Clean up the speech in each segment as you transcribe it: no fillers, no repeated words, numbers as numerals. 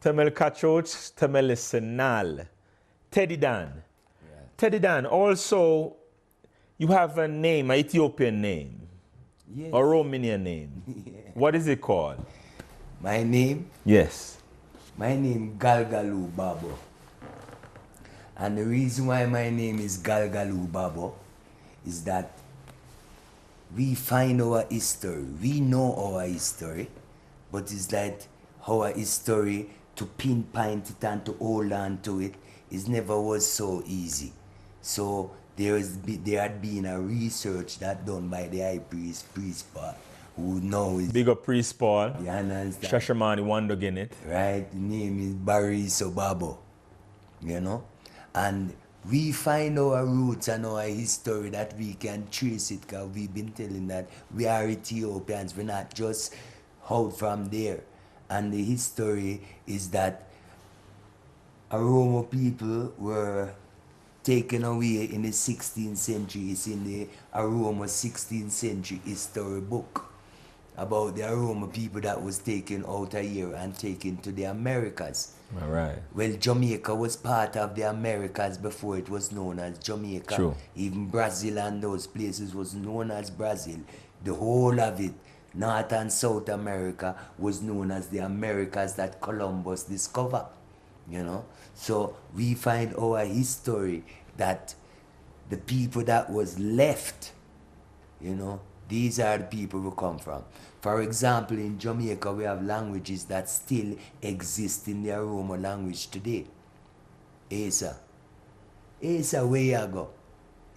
Temel Kachoch, Temel Senal. Teddy Dan. Yeah. Teddy Dan, also, you have a name, an Ethiopian name. Yes. A Romanian name. Yeah. What is it called? My name? Yes. My name Galgalu Babo. And the reason why my name is Galgalu Babo is that we find our history. We know our history, but it's like our history to pinpoint it and to hold on to it is never was so easy. So there had been a research that done by the high priest Paul, who now is big up Priest Paul. You understand? Shashamani Wandog it. Right, the name is Barry Sobabo. You know? And we find our roots and our history that we can trace it, because we've been telling that we are Ethiopians, we're not just out from there. And the history is that Oromo people were taken away in the 16th century. It's in the Oromo 16th century history book about the Oromo people that was taken out of here and taken to the Americas. All right. Well, Jamaica was part of the Americas before it was known as Jamaica. True. Even Brazil and those places was known as Brazil. The whole of it, North and South America, was known as the Americas that Columbus discovered. You know? So we find our history that the people that was left, you know, these are the people we come from. For example, in Jamaica, we have languages that still exist in the Oromo language today. Asa. Asa, where you go?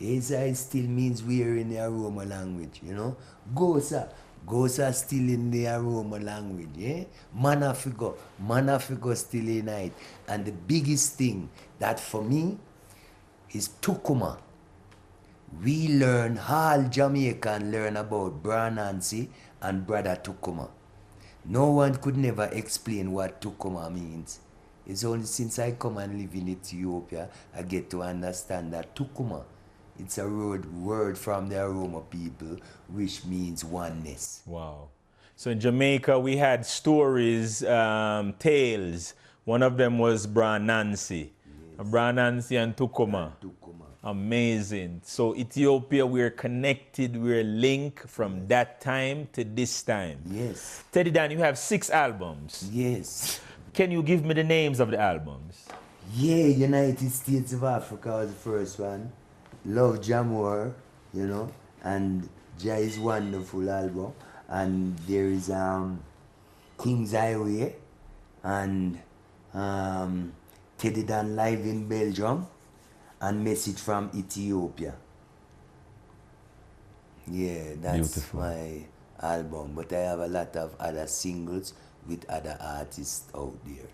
Asa still means where in the Oromo language, you know? Gosa. Gosa still in the Oromo language, yeah? Manafigo. Manafigo still in it. And the biggest thing that for me is Tukuma. We learn, all Jamaican learn about Bra Nancy and Brother Tukuma. No one could never explain what Tukuma means. It's only since I come and live in Ethiopia, I get to understand that Tukuma, it's a word from the Oromo people, which means oneness. Wow. So in Jamaica, we had stories, tales. One of them was Bra Nancy. Yes. Bra Nancy and Tukuma. Amazing. So Ethiopia, we're connected, we're linked from that time to this time. Yes. Teddy Dan, you have 6 albums. Yes. Can you give me the names of the albums? Yeah, United States of Africa was the first one. Love Jamor, you know, and Jai's wonderful album. And there is King's Highway and Teddy Dan Live in Belgium. And Message from Ethiopia. Yeah, that's beautiful. My album. But I have a lot of other singles with other artists out there.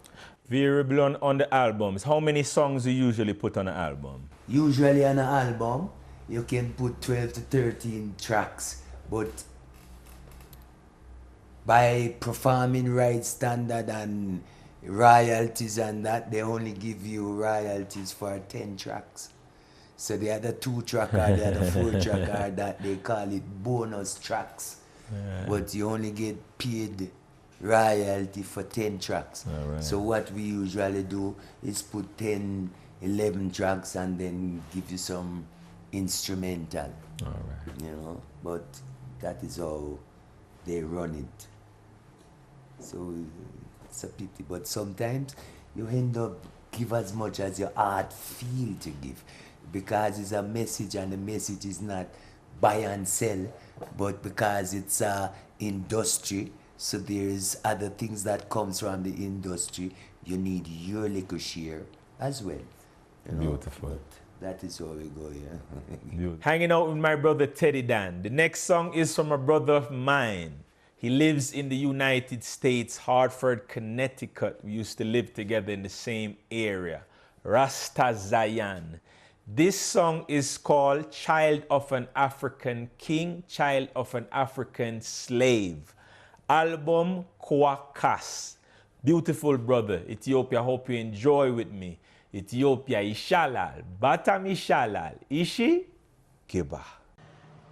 Variable on the albums. How many songs do you usually put on an album? Usually on an album, you can put 12 to 13 tracks. But by performing rights standard and royalties and that, they only give you royalties for 10 tracks. So the other 2 tracks or the other 4 tracks are that they call it bonus tracks. Yeah. But you only get paid royalty for 10 tracks. Right. So what we usually do is put 10, 11 tracks and then give you some instrumental. All right. You know, but that is how they run it. So it's a pity, but sometimes you end up give as much as your heart feel to give, because it's a message, and the message is not buy and sell, but because it's a industry, so there's other things that comes from the industry, you need your little share as well. You know? Beautiful. But that is how we go, yeah. Hanging out with my brother Teddy Dan. The next song is from a brother of mine. He lives in the United States, Hartford, Connecticut. We used to live together in the same area. Ras Seyoume. This song is called Child of an African King, Child of an African Slave. Album Kwakas. Beautiful brother, Ethiopia. Hope you enjoy with me. Ethiopia, Yeshalal. Batam Yeshalal. Ishi Kiba.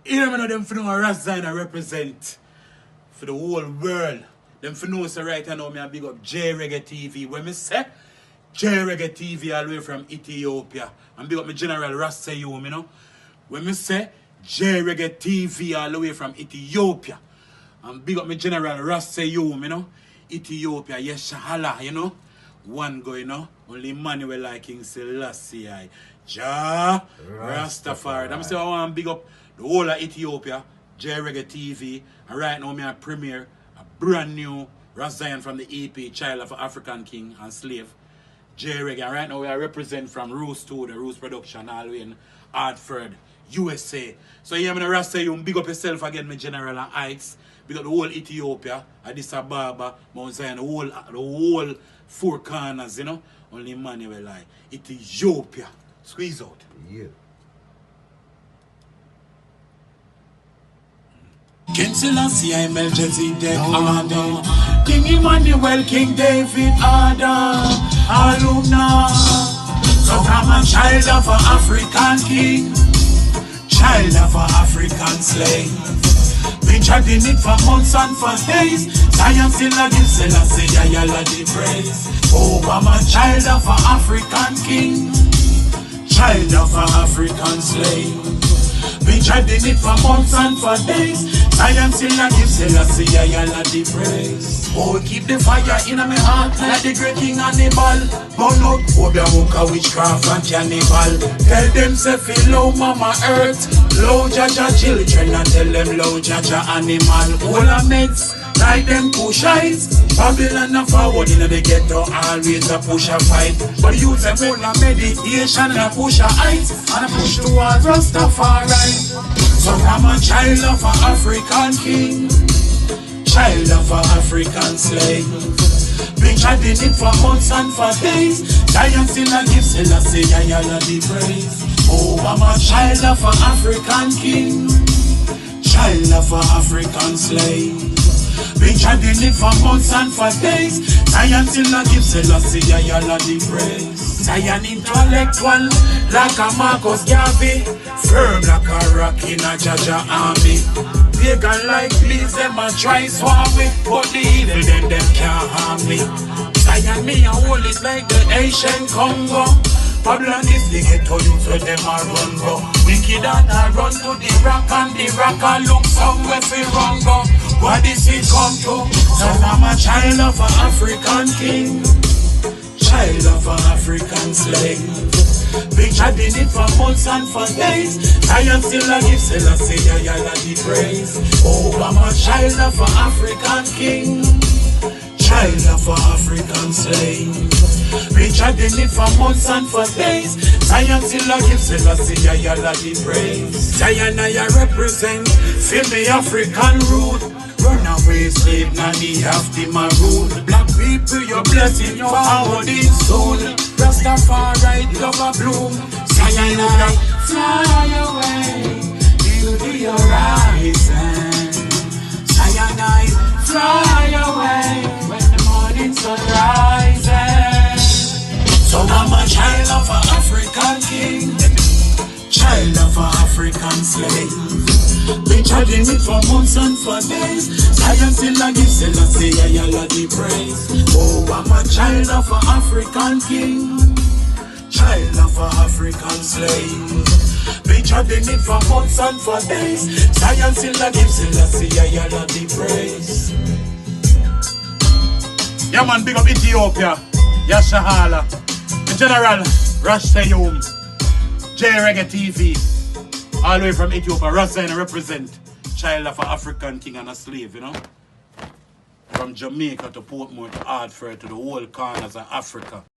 You know them for Ras Seyoume represent for the whole world. Them for know say right now me a big up J-Reggae TV. When me say J-Reggae TV all the way from Ethiopia. And big up my General Ras Seyoume, you know. When me say J-Reggae TV all the way from Ethiopia. And big up my General Ras Seyoume, you know. Ethiopia, Yeshalal, you know. One go, you know. Only Emmanuel like King Selassie. Rastafari. I'm say I want to big up the whole of Ethiopia, J-Reggae TV. And right now me a premiere a brand new Ras Zion from the EP, Child of an African King and Slave. J-Reggae. And right now we are represent from Roos Studio, Roos Production, all the way in Hartford, USA. So yeah, I'm going to say you big up yourself again, my General and Heights. Big up the whole Ethiopia, Addis Ababa, Mount Zion, the whole four corners, you know. Only Emmanuel like Ethiopia. Squeeze out. Yeah. King Selassie, I'm Melchizedek, Adam. King Emmanuel, King David, Adam. Alumna. Cause I'm a child of an African king. Child of an African slave. Been chatting it for months and for days. Science still a give Selassie, I the praise. Oh, I'm a child of an African king. Child of an African slave. Been chatting it for months and for days. Science still a give Selassie, I the praise. Oh, keep the fire in my heart like the great king Hannibal. Burn out Obia Muka, witchcraft and cannibal. Tell them say feel low mama earth, low Jaja children, and tell them low Jaja animal. All the meds like them push eyes. Babylon a forward in the ghetto, always a push a fight. But you say all the meditation and a push a eyes, and a push towards Rastafari. So I'm a child of an African king, child of an African slave. Been chatting it for months and for days. Giants still a give Selassie, I the praise. Oh, I'm a child of an African king, child of an African slave. Been chatting it for months and for days. Zion still a give Selassie, I the praise. Zion intellectual like a Marcus Garvey, firm like a rock in a Jaja army. Pagan like please them a try swap me, but the evil them can't harm me. Zion me a hold it like the ancient Congo. Babylon is the ghetto youth where them a run go. Wicked and I run to the rock and the rock a look somewhere for wrong go. What is it come to? So I'm a child of an African king, child of an African slave. Been chatting it for months and for days. Science still a give Selassie, I the praise. Oh, I'm a child of an African king, child of an African slave. Been chatting it for months and for days. Science still a give Selassie, I the praise. Zion I represent, feel me African root. Runaway slave, nanny have the maroon. Black people, your blessing, your forward in soul. Rastafari, love a bloom. Zion I fly away into the horizon. Zion I fly away when the morning sun rises. So I'm a child of an African king, child of an African slave. Been chatting it for months and for days. Science still a give Selassie, I the praise. Oh, I'm a child of an African king, child of an African slave. Been chatting it for months and for days. Science still a give Selassie, I the praise. Yeah man, big up Ethiopia, Yeshalal, the General Ras Seyoume, J-Reggae TV. All the way from Ethiopia, Ras Seyoume represent child of an African king and a slave, you know. From Jamaica to Portmore to Hartford to the whole corners of Africa.